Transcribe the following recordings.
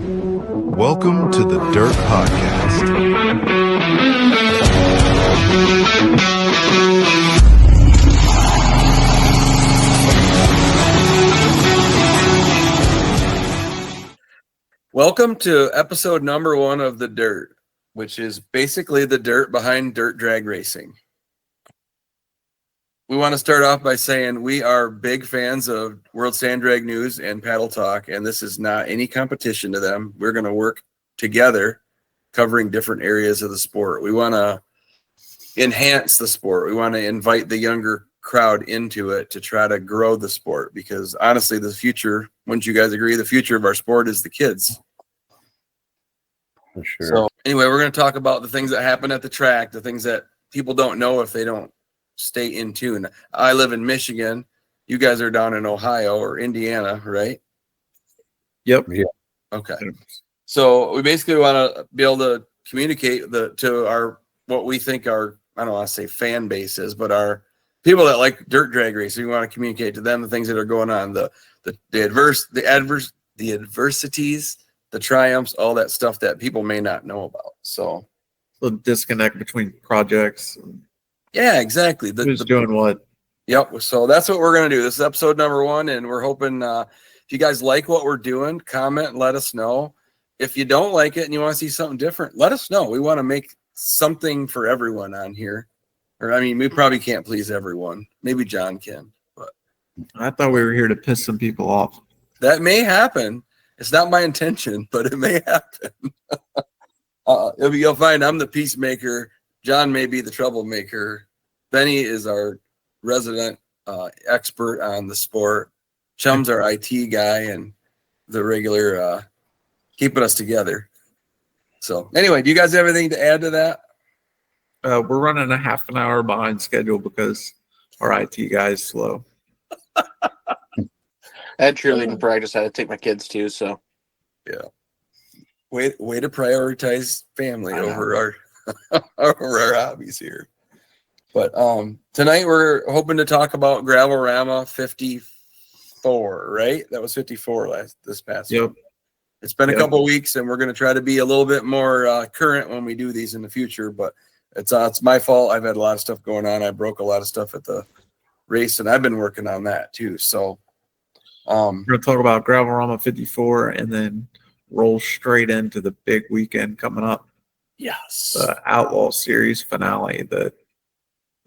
Welcome to the Dirt Podcast. Welcome to episode number 1 of The Dirt, which is basically the dirt behind dirt drag racing. We want to start off by saying we are big fans of World Sand Drag News and Paddle Talk, and this is not any competition to them. We're going to work together covering different areas of the sport. We want to enhance the sport. We want to invite the younger crowd into it to try to grow the sport because honestly, the future, wouldn't you guys agree, the future of our sport is the kids. For sure. So anyway, we're going to talk about the things that happen at the track, the things that people don't know if they don't stay in tune. I live in Michigan. You guys are down in Ohio or Indiana, right? Yep. Yeah. Okay. So we basically want to be able to communicate to our, what we think our, I don't want to say fan base is, but our people that like dirt drag racing. We want to communicate to them the things that are going on, the adversities, the triumphs, all that stuff that people may not know about. So the disconnect between projects. Yeah, exactly. Who's doing what? Yep. So that's what we're going to do. This is episode number 1, and we're hoping if you guys like what we're doing, comment and let us know. If you don't like it and you want to see something different, let us know. We want to make something for everyone on here. Or, I mean, we probably can't please everyone. Maybe John can. But I thought we were here to piss some people off. That may happen. It's not my intention, but it may happen. You'll find I'm the peacemaker. John may be the troublemaker. Benny is our resident expert on the sport. Chum's our IT guy and the regular keeping us together. So anyway, do you guys have anything to add to that? We're running a half an hour behind schedule because our IT guy is slow. I had cheerleading practice. I had to take my kids too. So yeah, way to prioritize family over our over our hobbies here. But tonight we're hoping to talk about Gravalama 54, right? That was 54 this past week. It's been a couple weeks, and we're going to try to be a little bit more current when we do these in the future. But it's my fault. I've had a lot of stuff going on. I broke a lot of stuff at the race, and I've been working on that too. So we're going to talk about Gravalama 54 and then roll straight into the big weekend coming up. Yes. The Outlaw series finale that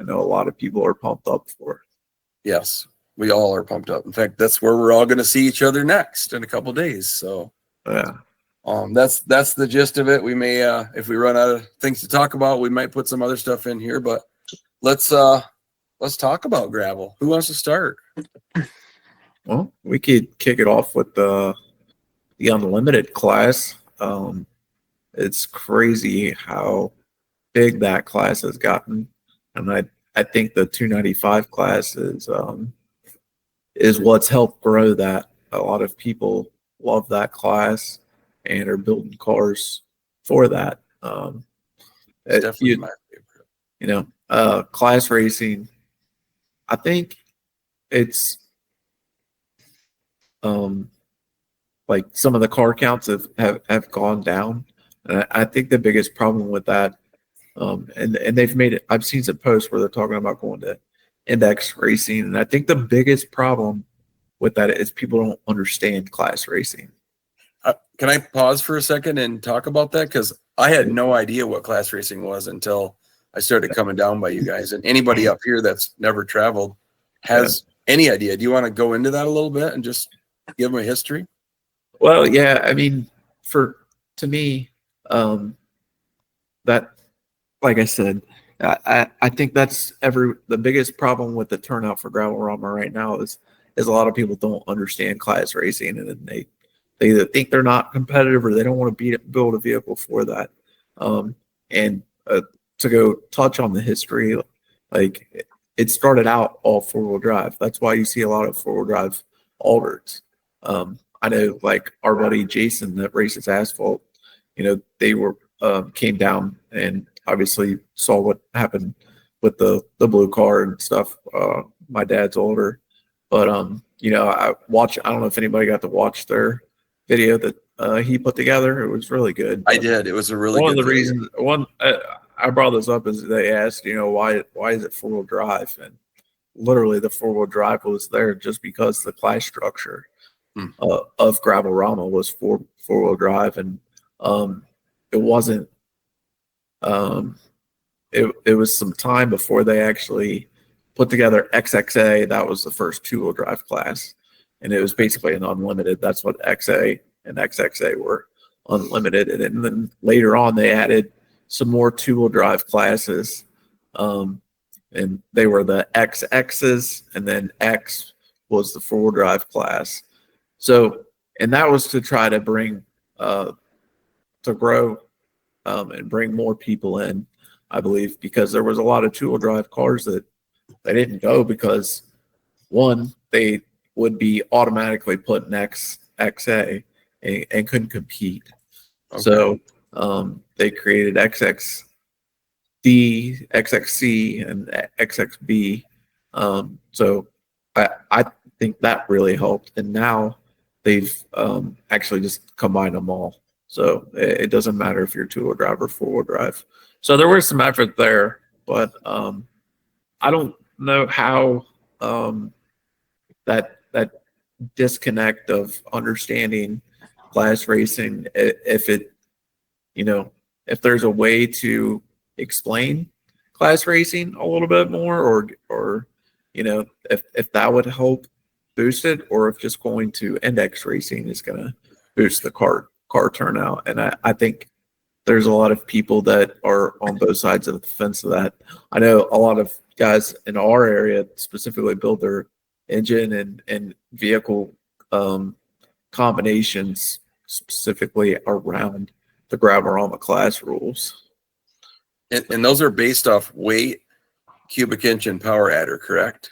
I know a lot of people are pumped up for. Yes, we all are pumped up. In fact, that's where we're all going to see each other next in a couple days. So yeah, that's the gist of it. We may, if we run out of things to talk about, we might put some other stuff in here. But let's talk about gravel. Who wants to start? Well, we could kick it off with the unlimited class. It's crazy how big that class has gotten, and I think the 295 class is what's helped grow that. A lot of people love that class and are building cars for that. It's definitely my favorite. Class racing, I think it's like some of the car counts have gone down. And I think the biggest problem with that, and they've made it, I've seen some posts where they're talking about going to index racing. And I think the biggest problem with that is people don't understand class racing. Can I pause for a second and talk about that? Because I had no idea what class racing was until I started coming down by you guys. And anybody up here that's never traveled has any idea. Do you want to go into that a little bit and just give them a history? Well, yeah, I mean, to me, that, like I said, I think that's the biggest problem with the turnout for Gravalama right now is a lot of people don't understand class racing, and they either think they're not competitive or they don't want to build a vehicle for that. And to go touch on the history, like it started out all 4-wheel drive. That's why you see a lot of 4-wheel drive Alderts. I know, like our buddy Jason that races asphalt, they were came down and obviously saw what happened with the blue car and stuff. My dad's older, but I don't know if anybody got to watch their video that he put together. It was really good. I did. It was a really One good of the video. reasons I brought this up is they asked, why is it 4-wheel drive? And literally the 4-wheel drive was there just because the class structure of Gravalama was four-wheel drive, and it wasn't. It was some time before they actually put together XXA. That was the first 2-wheel drive class, and it was basically an unlimited. That's what XA and XXA were, unlimited. And then later on, they added some more 2-wheel drive classes, and they were the XXs, and then X was the 4-wheel drive class. So, and that was to try to bring, to grow, and bring more people in, I believe, because there was a lot of 2-wheel drive cars that they didn't go because, one, they would be automatically put in XA and couldn't compete. Okay. So they created XXD, XXC, and XXB. So I think that really helped. And now they've actually just combined them all. So it doesn't matter if you're 2-wheel drive or 4-wheel drive. So there was some effort there, but I don't know how that disconnect of understanding class racing, if there's a way to explain class racing a little bit more, or if that would help boost it, or if just going to index racing is going to boost the car turnout. And I think there's a lot of people that are on both sides of the fence of that. I know a lot of guys in our area specifically build their engine and vehicle combinations specifically around the Gravalama class rules. And those are based off weight, cubic inch, and power adder, correct?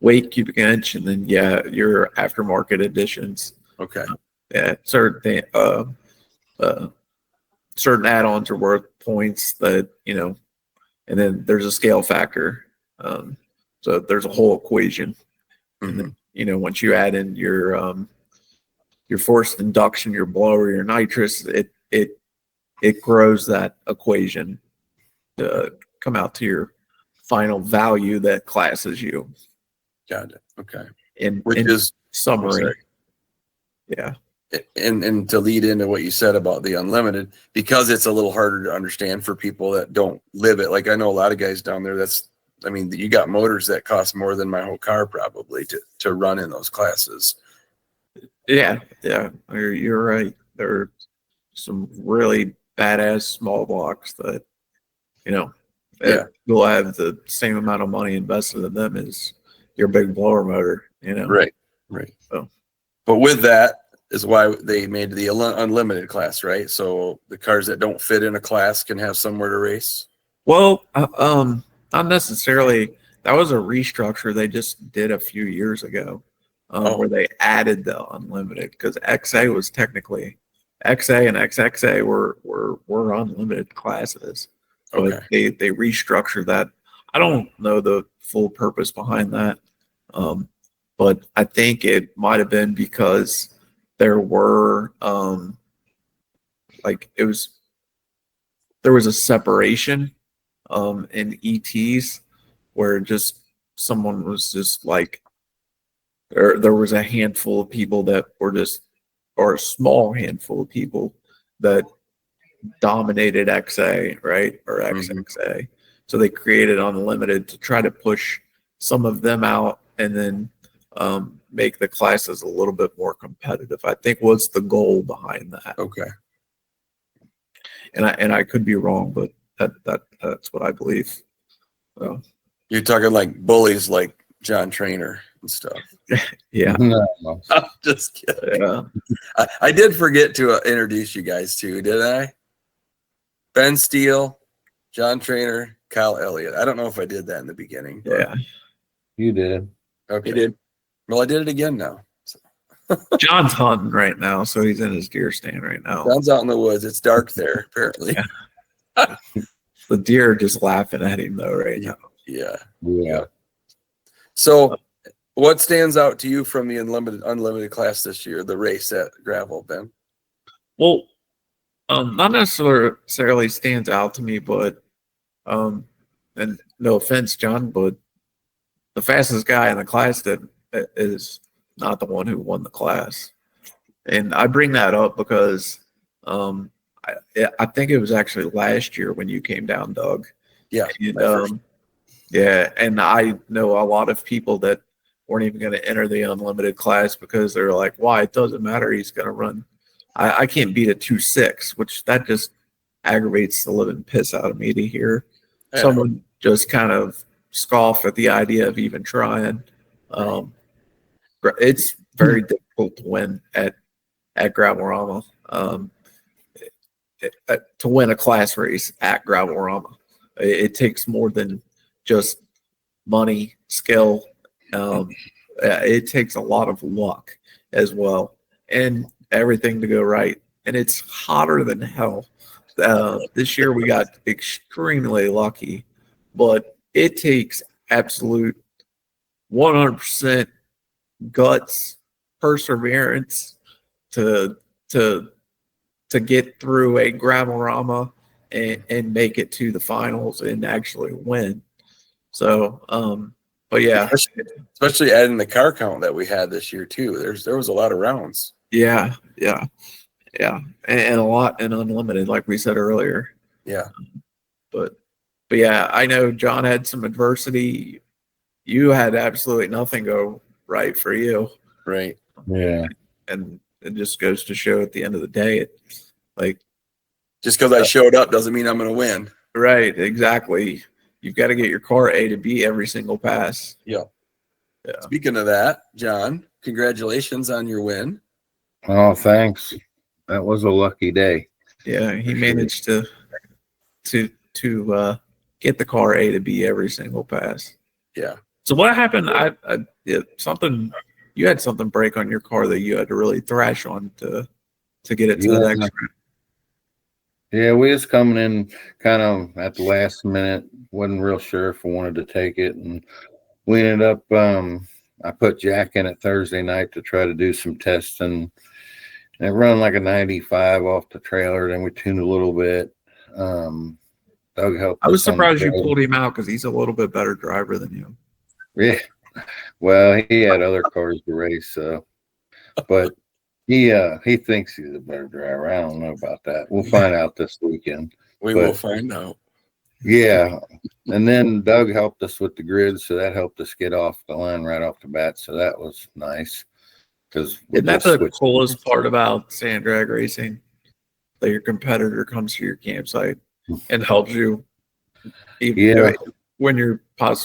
Weight, cubic inch, and then your aftermarket additions. Okay. Certain certain add-ons are worth points that and then there's a scale factor. So there's a whole equation. Mm-hmm. And then, once you add in your forced induction, your blower, your nitrous, it grows that equation to come out to your final value that classes you. Got it. Okay. Which is summary. Yeah. And to lead into what you said about the unlimited, because it's a little harder to understand for people that don't live it. Like I know a lot of guys down there you got motors that cost more than my whole car probably to run in those classes. Yeah, you're right. There are some really badass small blocks that will have the same amount of money invested in them as your big blower motor. Right. So, but with that is why they made the unlimited class, right? So the cars that don't fit in a class can have somewhere to race. Well, not necessarily. That was a restructure they just did a few years ago, where they added the unlimited, because XA was technically XA and XXA were unlimited classes. But they restructured that. I don't know the full purpose behind that, but I think it might have been because there were there was a separation in ETs where just someone was just like, there was a handful of people that were or a small handful of people that dominated XA, right? Or XXA. Mm-hmm. So they created unlimited to try to push some of them out and then make the classes a little bit more competitive, I think was the goal behind that. Okay. And I could be wrong, but that's what I believe. So, you're talking like bullies like John Trainer and stuff. Yeah. No. I'm just kidding. Yeah. I did forget to introduce you guys to, did I? Ben Steele, John Trainer, Kyle Elliott. I don't know if I did that in the beginning. Yeah. You did. Okay. You did. Well, I did it again now. So. John's hunting right now, so he's in his deer stand right now. John's out in the woods. It's dark there, apparently. Yeah. The deer are just laughing at him though right now. Yeah. So What stands out to you from the unlimited class this year, the race at Gravel, Ben? Well, not necessarily stands out to me, but and no offense, John, but the fastest guy in the class that is not the one who won the class. And I bring that up because I think it was actually last year when you came down, Doug. Yeah. And, yeah, and I know a lot of people that weren't even going to enter the unlimited class because they're like, why? It doesn't matter. He's going to run. I can't beat a 2.6, which that just aggravates the living piss out of me to hear someone just kind of scoff at the idea of even trying. It's very difficult to win at Gravalama. To win a class race at Gravalama, it takes more than just money, skill. It takes a lot of luck as well, and everything to go right. And it's hotter than hell. This year we got extremely lucky, but it takes absolute 100% guts, perseverance to get through a Gravalama and make it to the finals and actually win. So, but yeah, especially adding the car count that we had this year too. There was a lot of rounds. Yeah, and a lot in unlimited, like we said earlier. Yeah, but yeah, I know John had some adversity. You had absolutely nothing go right for you. Right. Yeah. And it just goes to show at the end of the day, like just because I showed up doesn't mean I'm going to win. Right. Exactly. You've got to get your car A to B every single pass. Yeah. Speaking of that, John, congratulations on your win. Oh, thanks. That was a lucky day. Yeah, he managed to get the car A to B every single pass. Yeah. So what happened? You had something break on your car that you had to really thrash on to get it to the next round. Yeah, we was coming in kind of at the last minute. Wasn't real sure if I wanted to take it, and we ended up. I put Jack in it Thursday night to try to do some testing. And it run like a 95 off the trailer. Then we tuned a little bit. Doug helped. I was surprised you pulled him out because he's a little bit better driver than you. Yeah. Well, he had other cars to race, so. But he thinks he's a better driver. I don't know about that. We'll find out this weekend. We will find out. Yeah. And then Doug helped us with the grid, so that helped us get off the line right off the bat. So that was nice. Because that's the coolest part about sand drag racing. That your competitor comes to your campsite and helps you. When you're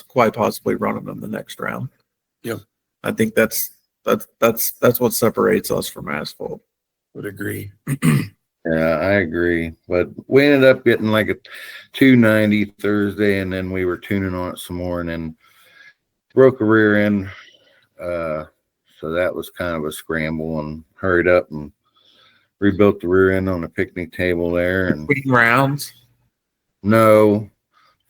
quite possibly running them the next round. Yeah. I think that's what separates us from asphalt. Would agree. Yeah, I agree. But we ended up getting like a 290 Thursday, and then we were tuning on it some more, and then broke a rear end. So that was kind of a scramble, and hurried up and rebuilt the rear end on a picnic table there. And between rounds? No,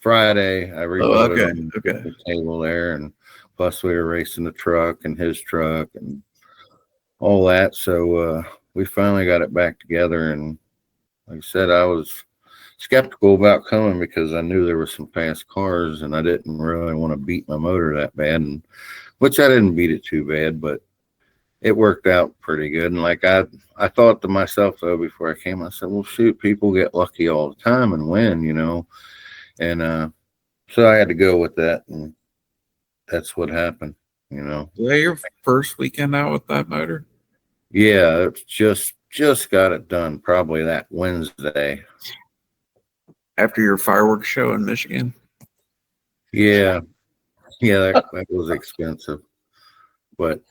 Friday I rebuilt it on the table there, and plus we were racing the truck and his truck and all that. So we finally got it back together, and like I said, I was skeptical about coming because I knew there were some fast cars, and I didn't really want to beat my motor that bad, and which I didn't beat it too bad, but it worked out pretty good. And like I thought to myself though before I came, I said, well, shoot, people get lucky all the time and win, and so I had to go with that, and that's what happened. Was that your first weekend out with that motor? Yeah, it's just got it done probably that Wednesday. After your fireworks show in Michigan? Yeah, that was expensive. But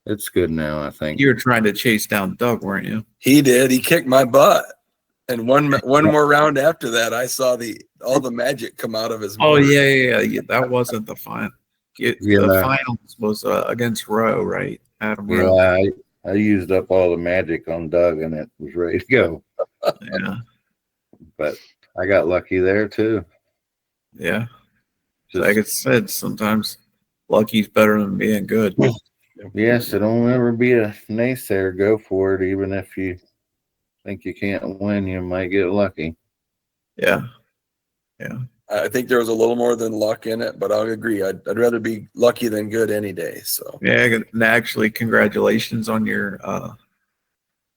it's good now, I think. You were trying to chase down Doug, weren't you? He did. He kicked my butt. And one more round after that, I saw all the magic come out of his motor. Oh, yeah. That wasn't the final. The finals was against Rowe, right? Adam Rowe. Yeah, I used up all the magic on Doug, and it was ready to go. Yeah. But I got lucky there, too. Yeah. Like I said, sometimes lucky's better than being good. Yes, it don't ever be a naysayer. Go for it. Even if you think you can't win, you might get lucky. Yeah. I think there was a little more than luck in it, but I'll agree. I'd rather be lucky than good any day. So Yeah, and actually, congratulations on your.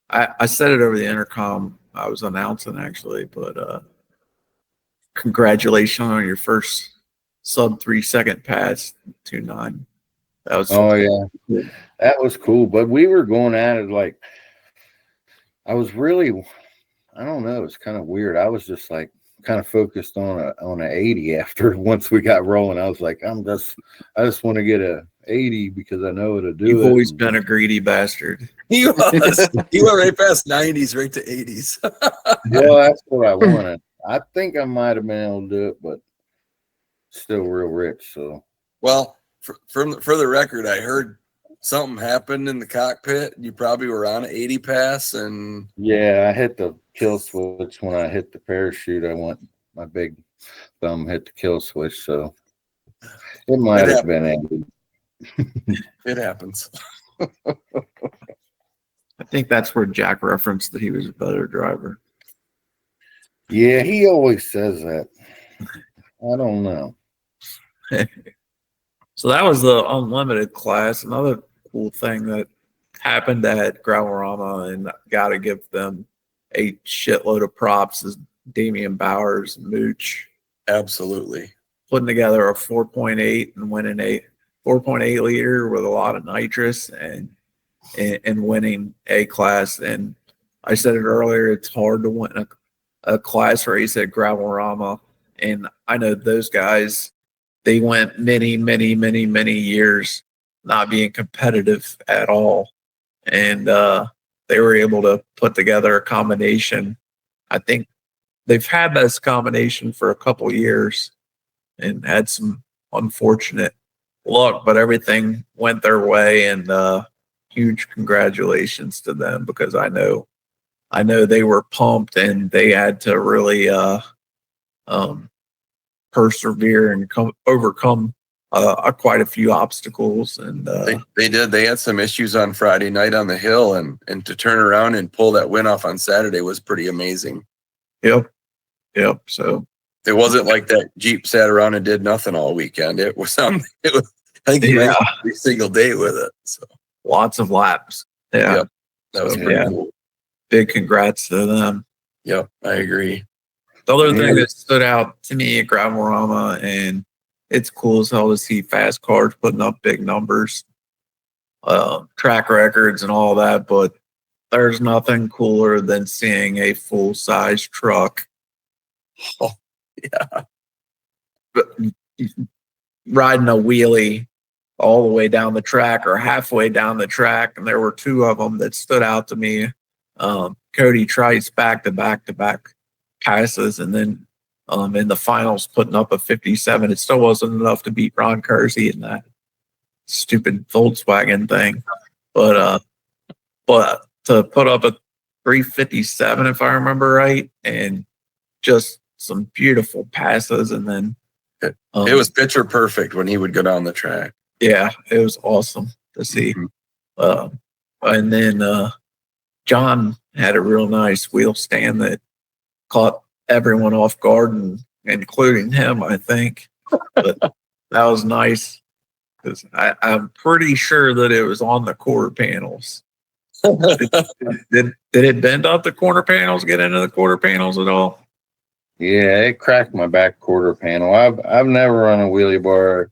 I said it over the intercom. I was announcing actually, but congratulations on your first sub 3 second pass 2.9. That was Oh yeah, that was cool. But we were going at it like I was really. I don't know. It's kind of weird. I was just like kind of focused on a 80 after once we got rolling. I was like, I just want to get a 80 because I know it'll do You've it. always been a greedy bastard. he was. He went right past 90s, right to 80s. Well, that's what I wanted. I think I might have been able to do it, but still real rich. So Well, for the record, I heard something happened in the cockpit. You probably were on an 80 pass, and yeah, I hit the kill switch when I hit the parachute. My big thumb hit the kill switch, so it might have been 80. it happens. I think that's where Jack referenced that he was a better driver. Yeah, he always says that. I don't know. So that was the unlimited class. Another cool thing that happened at Gravalama, and got to give them a shitload of props, is Damian Bowers and Mooch Absolutely. putting together a 4.8 and winning a 4.8 liter with a lot of nitrous and winning a class. And I said it earlier, it's hard to win a class race at Gravalama. And I know those guys, they went many, many, many, many years not being competitive at all. And they were able to put together a combination. I think they've had this combination for a couple of years and had some unfortunate luck, but everything went their way. And huge congratulations to them, because I know they were pumped and they had to really persevere and overcome quite a few obstacles. And They did. They had some issues on Friday night on the hill, and to turn around and pull that win off on Saturday was pretty amazing. Yep. So It wasn't like that Jeep sat around and did nothing all weekend. It was something. It was. I think he raced every single day with it. So lots of laps. Yeah. Yep. That was pretty cool. Big congrats to them. Yep, I agree. The other thing that stood out to me at Gravalama, and it's cool as hell to see fast cars putting up big numbers, track records and all that, but there's nothing cooler than seeing a full-size truck riding a wheelie all the way down the track or halfway down the track. And there were two of them that stood out to me. Cody Trice back-to-back passes, and then in the finals putting up a 57. It still wasn't enough to beat Ron Kersey in that stupid Volkswagen thing, but to put up a 357, if I remember right, and just some beautiful passes. And then it was picture perfect when he would go down the track. Yeah, it was awesome to see. Mm-hmm. And then John had a real nice wheel stand that caught everyone off guard, including him, I think. But that was nice, because I'm pretty sure that it was on the quarter panels. Did it bend up the quarter panels, get into the quarter panels at all? Yeah, it cracked my back quarter panel. I've never run a wheelie bar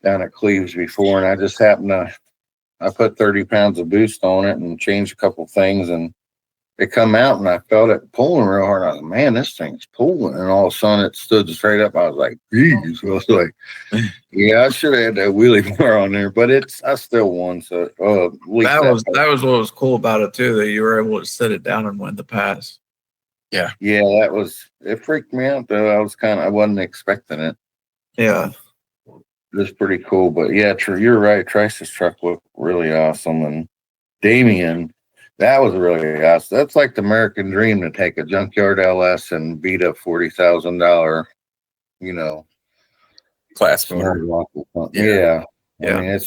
down at Cleves before, and I just happened I put 30 pounds of boost on it and changed a couple things, and it come out, and I felt it pulling real hard. I was like, man, this thing's pulling. And all of a sudden it stood straight up. I was like, geez. I was like, yeah, I should have had that wheelie bar on there, but I still won. So that was what was cool about it too, that you were able to sit it down and win the pass. Yeah, it freaked me out though. I wasn't expecting it. Yeah. It was pretty cool, but yeah, you're right. Trice's truck looked really awesome, and Damien, that was really awesome. That's like the American dream, to take a junkyard LS and beat a $40,000, class small motor. block of fun. Yeah. I mean,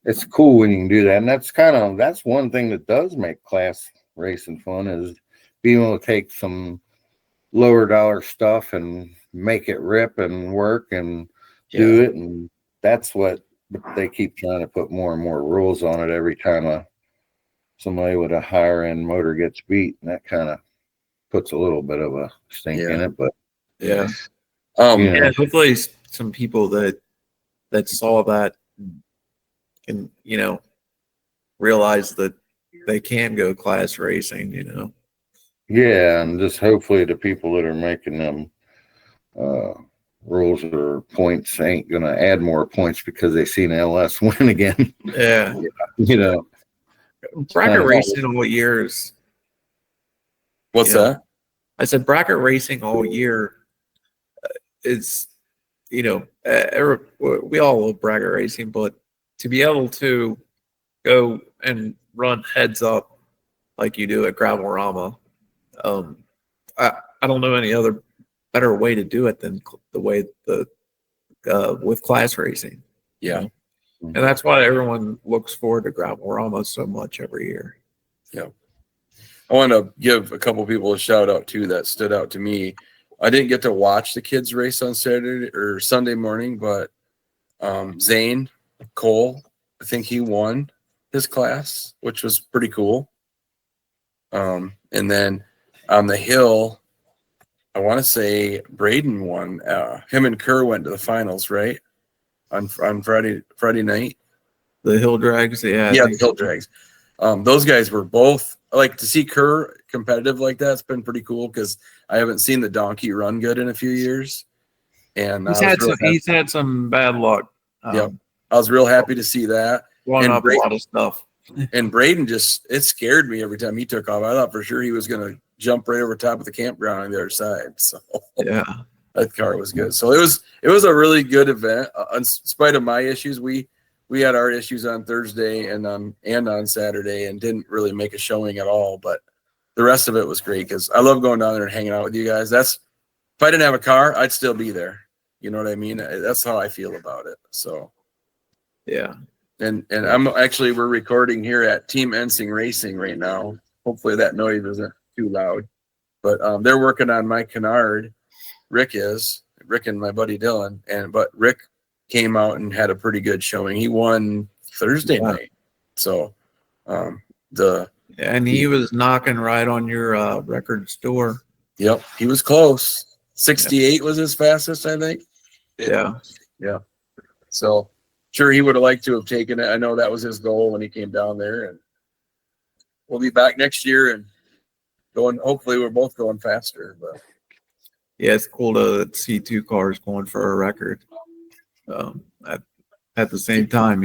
it's cool when you can do that, and that's one thing that does make class racing fun is being able to take some lower dollar stuff and make it rip and work and do it, and that's what they keep trying to put more and more rules on it every time somebody with a higher end motor gets beat, and that kind of puts a little bit of a stink in it. But Yeah. Yeah. Hopefully some people that saw that can, realize that they can go class racing, yeah, and just hopefully the people that are making them rules or points ain't gonna add more points because they seen LS win again. Yeah. Bracket racing all years. What's that? I said bracket racing all year is, we all love bracket racing, but to be able to go and run heads up like you do at Gravalama, I don't know any other better way to do it than the way with class racing. Yeah. And that's why everyone looks forward to Gravalama so much every year. Yeah. I want to give a couple people a shout out too that stood out to me. I didn't get to watch the kids race on Saturday or Sunday morning, but Zane Cole, I think he won his class, which was pretty cool. And then on the hill, I want to say Braden won. Him and Kerr went to the finals, right? On Friday night. The hill drags, Yeah, the hill drags. Those guys were both like to see Kerr competitive like that. It's been pretty cool because I haven't seen the donkey run good in a few years, and he's had some bad luck. I was real happy to see that. Blowing up a lot of stuff. And Braden it scared me every time he took off. I thought for sure he was going to jump right over top of the campground on the other side. So yeah, that car was good. So it was a really good event. In spite of my issues, we had our issues on Thursday and on Saturday and didn't really make a showing at all. But the rest of it was great because I love going down there and hanging out with you guys. If I didn't have a car, I'd still be there. You know what I mean? That's how I feel about it. So yeah. And we're recording here at Team Ensing Racing right now. Hopefully that noise isn't too loud. But they're working on my canard. Rick and my buddy Dylan. But Rick came out and had a pretty good showing. He won Thursday night. So and he was knocking right on your record door. Yep, he was close. 68 was his fastest, I think. Yeah. So sure he would have liked to have taken it. I know that was his goal when he came down there, and we'll be back next year and going. Hopefully we're both going faster, but yeah, it's cool to see two cars going for a record at the same time,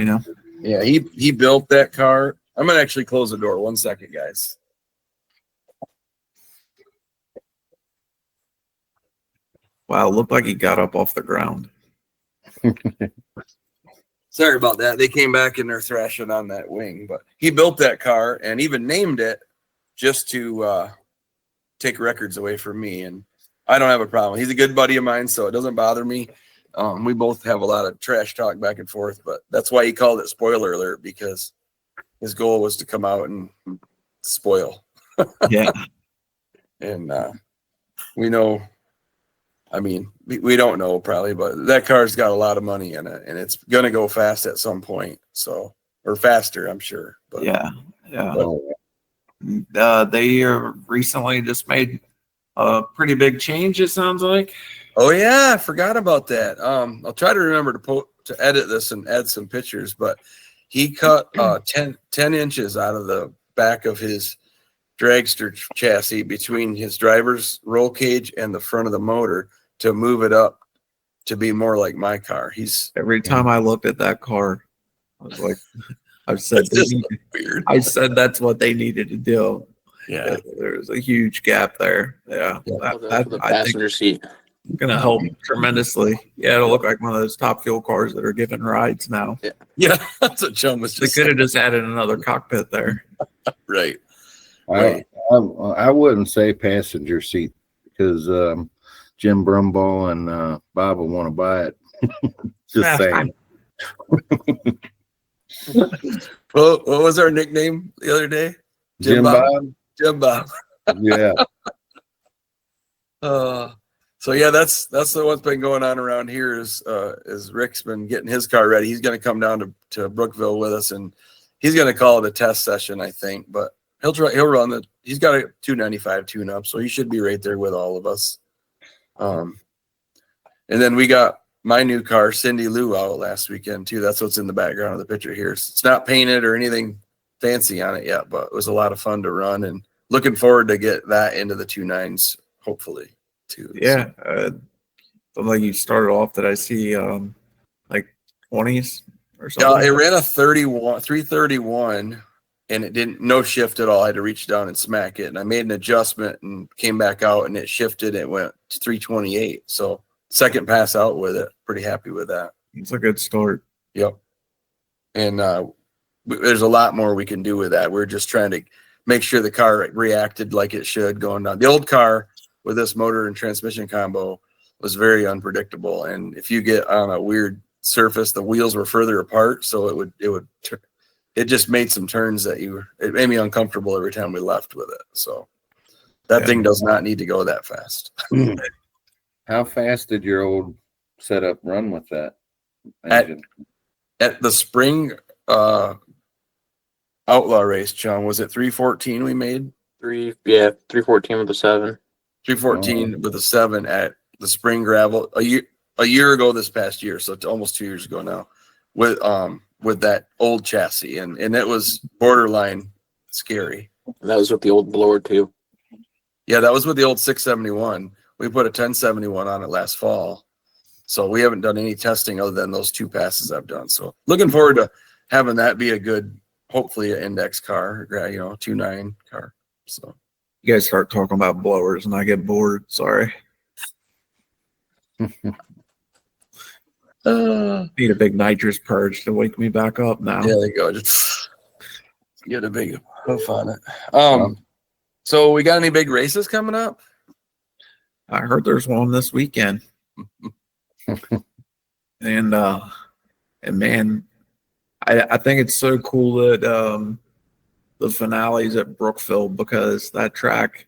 Yeah, he built that car. I'm gonna actually close the door. 1 second, guys. Wow, it looked like he got up off the ground. Sorry about that. They came back and they're thrashing on that wing, but he built that car and even named it just to take records away from me. And I don't have a problem. He's a good buddy of mine, so it doesn't bother me. We both have a lot of trash talk back and forth, but that's why he called it spoiler alert, because his goal was to come out and spoil. Yeah. And we know, I mean, we don't know probably, but that car's got a lot of money in it, and it's going to go fast at some point. So, or faster, I'm sure. But Yeah. But, they recently just made a pretty big change, it sounds like. oh yeah, I forgot about that. I'll try to remember to edit this and add some pictures, but he cut 10 inches out of the back of his dragster chassis between his driver's roll cage and the front of the motor to move it up to be more like my car. Every time I looked at that car, I was like, I said weird. I said that's what they needed to do. Yeah. There's a huge gap there. Yeah. The I think passenger seat. it's going to help tremendously. Yeah, it'll look like one of those Top Fuel cars that are giving rides now. Yeah, that's what Chum was They just could have saying. just added another cockpit there. Right. I wouldn't say passenger seat because Jim Brumball and Bob will want to buy it. Just saying. Well, what was our nickname the other day? Jim Bob? Jim Bob. Yeah. So yeah, that's what's been going on around here is Rick's been getting his car ready. He's going to come down to Brookville with us, and he's going to call it a test session, I think. But he'll run he's got a 295 tune up, so he should be right there with all of us. And then we got my new car, Cindy Lou, out last weekend too. That's what's in the background of the picture here. It's not painted or anything fancy on it yet, but it was a lot of fun to run, and looking forward to get that into the 2.9s hopefully too. Yeah. Like you started off that I see like 20s or something. It ran a 331 and it didn't no shift at all. I had to reach down and smack it, and I made an adjustment and came back out and it shifted. It went to 328. So second pass out with it. Pretty happy with that. It's a good start. Yep. And there's a lot more we can do with that. We're just trying to make sure the car reacted like it should going down. The old car with this motor and transmission combo was very unpredictable. And if you get on a weird surface, the wheels were further apart. So it just made some turns that it made me uncomfortable every time we left with it. So that thing does not need to go that fast. How fast did your old setup run with that engine? At the spring Outlaw race, John, was it 314 we made? 314 with a 7. 314 with a 7 at the spring gravel a year ago this past year, so it's almost 2 years ago now, with that old chassis, and it was borderline scary. And that was with the old blower too. Yeah, that was with the old 671. We put a 1071 on it last fall, so we haven't done any testing other than those 2 passes I've done. So looking forward to having that be a good, hopefully an index car, 2.9 car. So You guys start talking about blowers and I get bored. Sorry. Need a big nitrous purge to wake me back up now. Yeah, there you go. Just get a big hoof on it. So we got any big races coming up? I heard there's one this weekend. and man, I think it's so cool that the finale's at Brookville, because that track,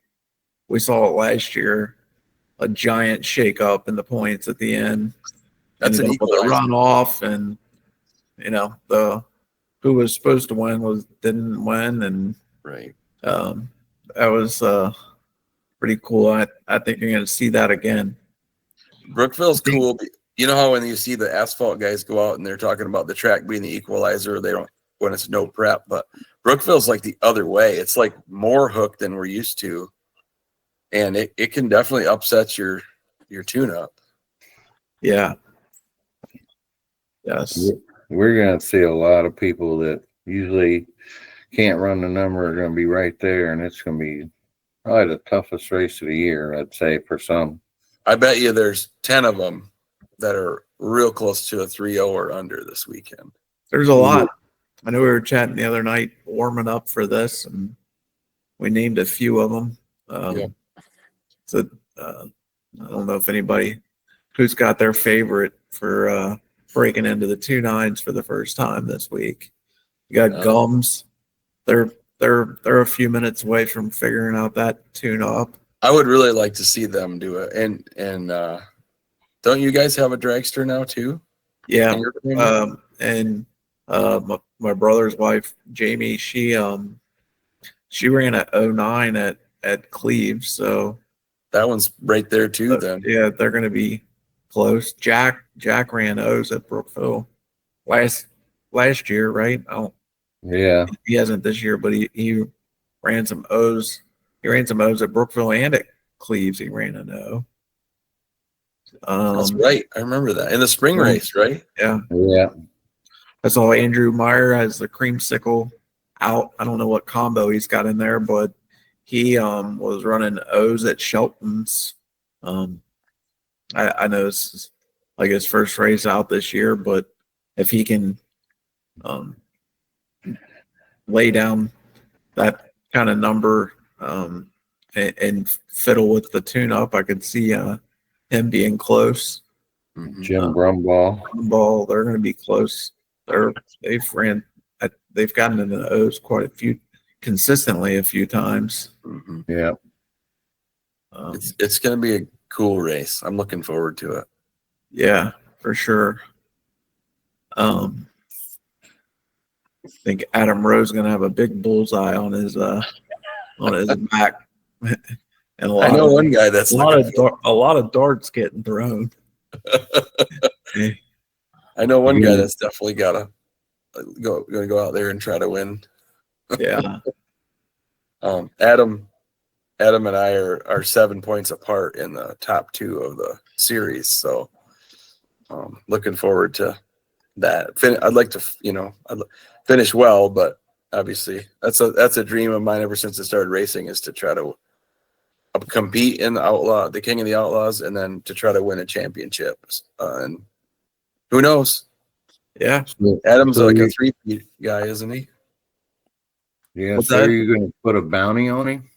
we saw it last year, a giant shake up in the points at the end. That's an equalizer. Run off, and the who was supposed to win didn't win, and Right. That was pretty cool. I think you're going to see that again. Brookville's cool. You know how when you see the asphalt guys go out and they're talking about the track being the equalizer, they don't, when it's no prep, but Brookville's like the other way. It's like more hook than we're used to, and it can definitely upset your tune-up. Yeah. Yes. We're going to see a lot of people that usually can't run the number are going to be right there, and it's going to be probably the toughest race of the year, I'd say, for some. I bet you there's 10 of them that are real close to a 3.0 or under this weekend. There's a lot. I know we were chatting the other night, warming up for this, and we named a few of them. So I don't know if anybody who's got their favorite for breaking into the 2.9s for the first time this week. You got Gums. They're a few minutes away from figuring out that tune up. I would really like to see them do it. And don't you guys have a dragster now too? Yeah. And my brother's wife, Jamie, she ran at 09 at Cleves, so that one's right there too. Then yeah, they're going to be close. Jack ran O's at Brookville last year, right? Oh, yeah, he hasn't this year, but he ran some O's. He ran some O's at Brookville and at Cleves. He ran an O. That's right. I remember that in the spring race, right? Yeah. I saw Andrew Meyer has the creamsicle out. I don't know what combo he's got in there, but he was running O's at Shelton's. I know this is like his first race out this year, but if he can lay down that kind of number and fiddle with the tune-up, I could see him being close. Mhm. Jim Brumball. Ball, they're going to be close. They've gotten into the O's consistently a few times. Mhm. Yeah. It's going to be a cool race. I'm looking forward to it. Yeah, for sure. I think Adam Rowe's going to have a big bullseye on his back, and I know one guy that's a lot of darts getting thrown. I know one guy that's definitely got to go out there and try to win. Yeah, Adam and I are 7 points apart in the top 2 of the series, so looking forward to that. I'd like to, finish well, but obviously that's a dream of mine ever since I started racing, is to try to compete in the King of the Outlaws, and then to try to win a championship. And who knows? yeah. Adam's like a 3-peat guy, isn't he? Yeah. What's So that? are you going to put a bounty on him?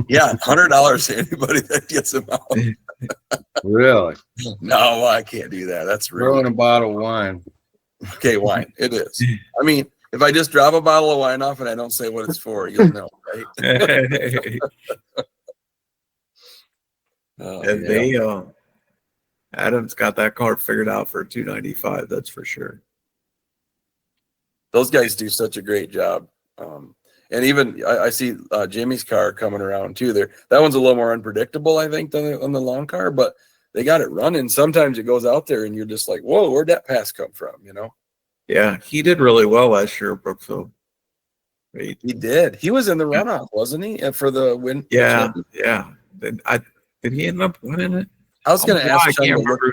Yeah, $100 to anybody that gets him out. Really? No, I can't do that. That's Throw in rude. a bottle of wine. Okay, wine. It is. I mean, if I just drop a bottle of wine off and I don't say what it's for, you'll know, right? And Yeah. they Adam's got that car figured out for $295. That's for sure. Those guys do such a great job. And even I see Jimmy's car coming around too. That one's a little more unpredictable, I think, than the long car, but they got it running. Sometimes it goes out there and you're just like, whoa, where'd that pass come from? Yeah, he did really well last year, Brooksville. He did. He was in the runoff, wasn't he? And for the win. Yeah. Did he end up winning it? I was going to ask. I can't remember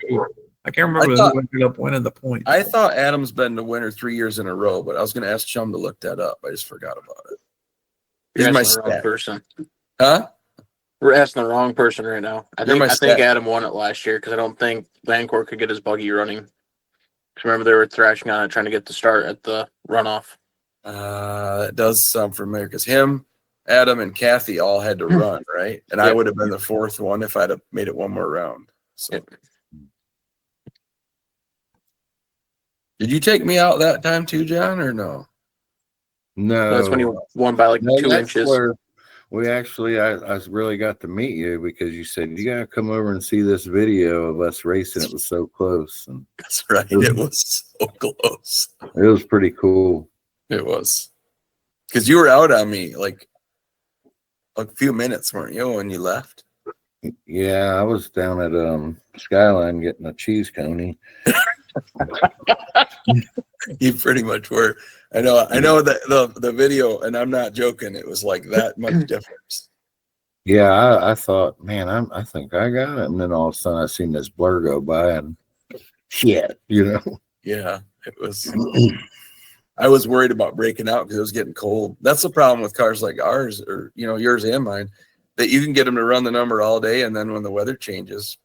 who ended up winning the point. I thought Adam's been the winner 3 years in a row, but I was going to ask Chum to look that up. I just forgot about it. He's You're my asking the wrong stat. person. Huh? We're asking the wrong person right now. I You're think my I think stat. Adam won it last year because I don't think Vancourt could get his buggy running. 'Cause remember they were thrashing on it trying to get the start at the runoff. That does sound familiar because him, Adam, and Kathy all had to run, right? And I Yep. would have been the 4th one if I'd have made it one more round. So. Yep. Did you take me out that time too, John, or no? No. That's when he won by like No, 2 that's inches. where we actually, I really got to meet you because you said, you got to come over and see this video of us racing. It was so close. And That's right. It was so close. it was pretty cool. It was. Because you were out on me like a few minutes, weren't you, when you left? Yeah, I was down at Skyline getting a cheese coney. You pretty much were. I know that the video, and I'm not joking, it was like that much difference. Yeah, I thought, man, I think I got it. And then all of a sudden I seen this blur go by and shit, Yeah, it was. I was worried about breaking out because it was getting cold. That's the problem with cars like ours, or yours and mine, that you can get them to run the number all day, and then when the weather changes,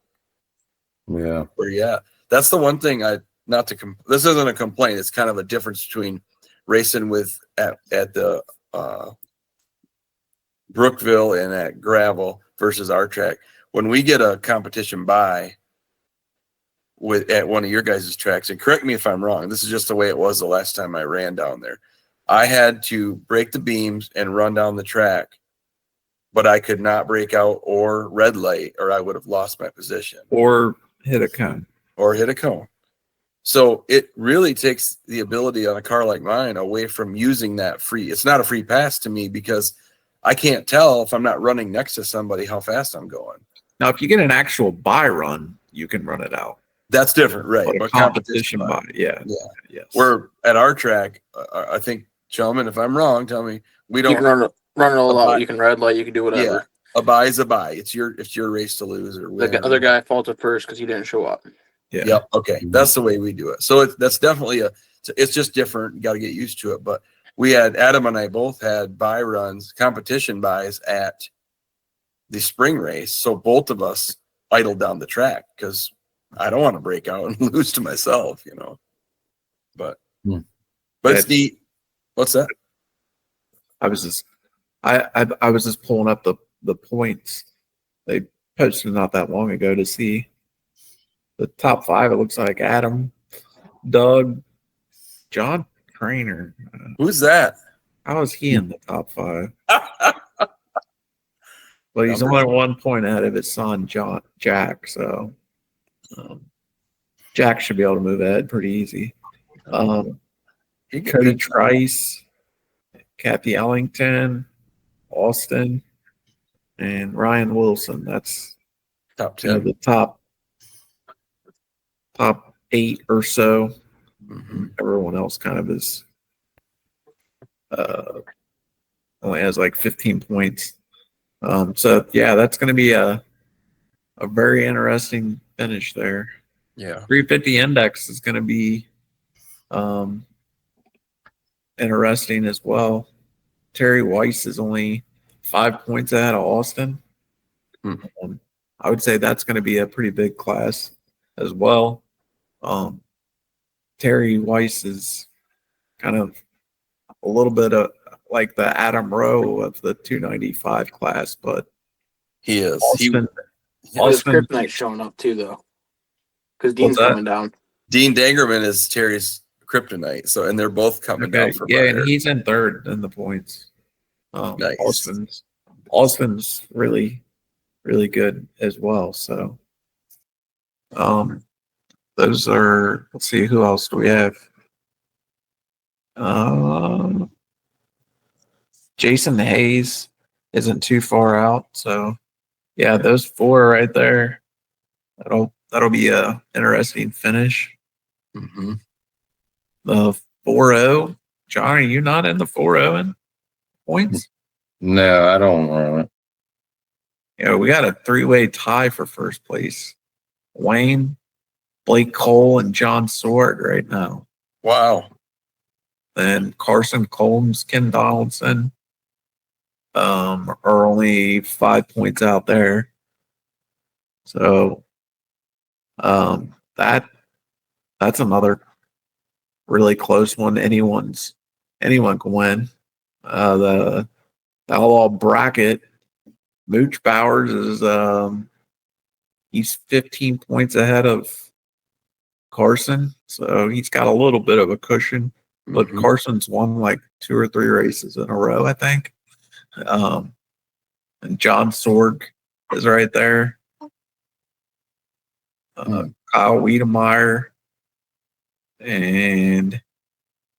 Yeah. where you at? That's the one thing this isn't a complaint. It's kind of a difference between racing at the Brookville and at Gravel versus our track. When we get a competition by at one of your guys' tracks, and correct me if I'm wrong, this is just the way it was the last time I ran down there. I had to break the beams and run down the track, but I could not break out or red light, or I would have lost my position. Or hit a cone. So it really takes the ability on a car like mine away from using that free. It's not a free pass to me because I can't tell if I'm not running next to somebody how fast I'm going. Now, if you get an actual buy run, you can run it out. That's different, right? But a competition buy, yeah. Yes. We're at our track. I think, Chum, if I'm wrong, tell me. We don't You can run it all out. You can red light. You can do whatever. Yeah, a buy is a buy. It's your race to lose or win. The other guy faulted first because he didn't show up. Yeah. Yep. Okay. That's the way we do it. So that's definitely it's just different. You got to get used to it. But Adam and I both had buy runs, competition buys at the spring race. So both of us idled down the track because I don't want to break out and lose to myself, But it's neat. What's that? I was just pulling up the points they posted not that long ago to see. the top 5, it looks like Adam, Doug, John Craner. Who's that? How is he in the top 5? But he's Number only 1 point ahead of his son, Jack. So Jack should be able to move ahead pretty easy. He could Cody pitch. Trice, Kathy Ellington, Austin, and Ryan Wilson. That's Top you know, 10. the top 8 or so. Mhm. Everyone else kind of is only has like 15 points. So yeah, that's going to be a very interesting finish there. Yeah. 350 index is going to be interesting as well. Terry Weiss is only 5 points ahead of Austin. I would say that's going to be a pretty big class as well. Terry Weiss is kind of a little bit of like the Adam Rowe of the 295 class, but He is. Austin, His Austin, kryptonite's showing up too, though, because Dean's that? coming down. Dean Dangerman is Terry's kryptonite. So, and they're both coming down for yeah, Meyer. and he's in 3rd in the points. Nice. Austin's really, really good as well. So, those are. Let's see, who else do we have? Jason Hayes isn't too far out. So, yeah, those 4 right there. That'll be a interesting finish. Mm-hmm. The 4-0. John, are you not in the 4-0 in points? No, I don't run it. Yeah, we got a 3-way tie for first place. Wayne, Blake Cole, and John Sword right now. Wow. Then Carson Combs, Ken Donaldson are only 5 points out there. So that's another really close one. Anyone can win. The Outlaw bracket, Mooch Bowers is he's 15 points ahead of Carson, so he's got a little bit of a cushion. But Mhm. Carson's won like 2 or 3 races in a row, I think. And John Sorg is right there. Kyle Wiedemeyer and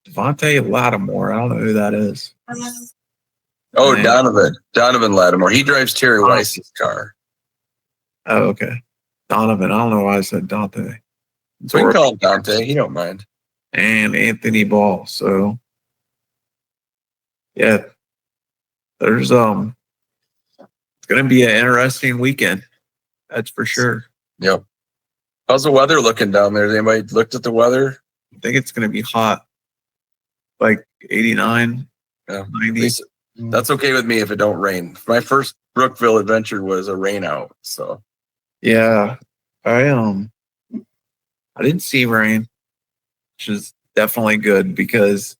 Devontae Lattimore. I don't know who that is. Oh, And- Donovan Lattimore. He drives Terry Weiss's car. Oh, okay. Donovan. I don't know why I said Dante. So we can call him Dante. He don't mind. And Anthony Ball. So yeah, there's it's gonna be an interesting weekend. That's for sure. Yep. How's the weather looking down there? Has anybody looked at the weather? I think it's gonna be hot. Like 89, Yeah. 90. That's okay with me if it don't rain. My first Brookville adventure was a rain out. So Yeah. I didn't see rain, which is definitely good because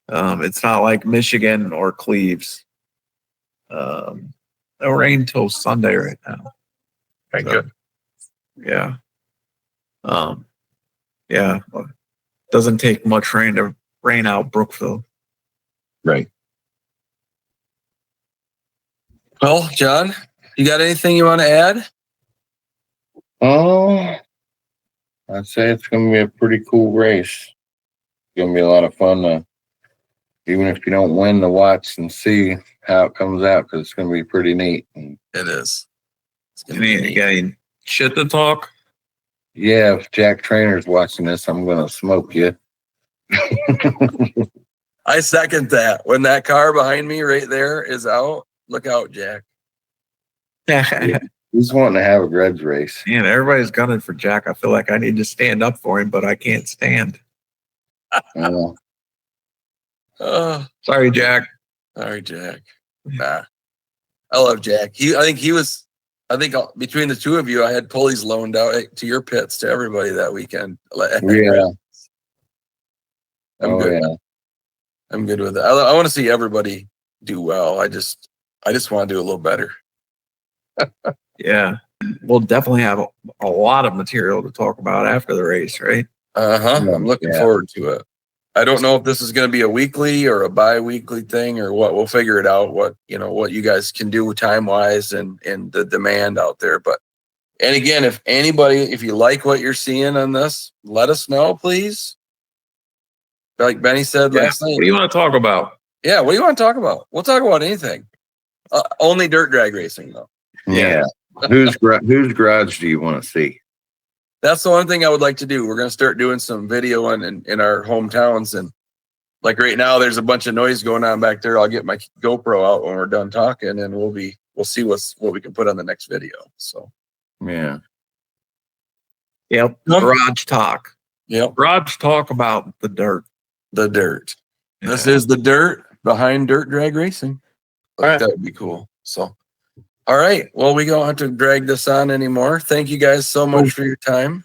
it's not like Michigan or Cleves. No rain till Sunday right now. thank So, good. Yeah. Yeah. Doesn't take much rain to rain out Brookville. Right. Well, John, you got anything you want to add? Oh, I'd say it's going to be a pretty cool race. It's going to be a lot of fun to, even if you don't win, to watch and see how it comes out, because it's going to be pretty neat. And It is. It's gonna be neat. Any shit to talk? yeah, if Jack Trainer's watching this, I'm going to smoke you. I second that. When that car behind me right there is out, look out, Jack. Yeah. He's wanting to have a grudge race. Man, everybody's gunning for Jack. I feel like I need to stand up for him, but I can't stand. Oh, Sorry, Jack. sorry, Jack. Nah. I love Jack. I think between the two of you, I had pulleys loaned out to your pits to everybody that weekend. Yeah. I'm good. Yeah. I'm good with it. I want to see everybody do well. I just want to do a little better. Yeah. we'll definitely have a lot of material to talk about after the race, right? I'm looking Yeah. forward to it. I don't know if this is going to be a weekly or a bi-weekly thing or what. We'll figure it out. What you guys can do time wise and the demand out there. But and again, if you like what you're seeing on this, let us know, please. Like Benny said last night. What do you want to talk about? Yeah, what do you want to talk about? We'll talk about anything. Only dirt drag racing though. Yeah. Whose garage do you want to see? That's the one thing I would like to do. We're going to start doing some video in our hometowns. And like right now, there's a bunch of noise going on back there. I'll get my GoPro out when we're done talking and we'll see what we can put on the next video. So, Yeah. Yep. Garage talk. Yep. Garage talk about the dirt. The dirt. This Yeah. is the dirt behind dirt drag racing. All right. That would be cool. So, all right. Well, we don't have to drag this on anymore. Thank you guys so much for your time.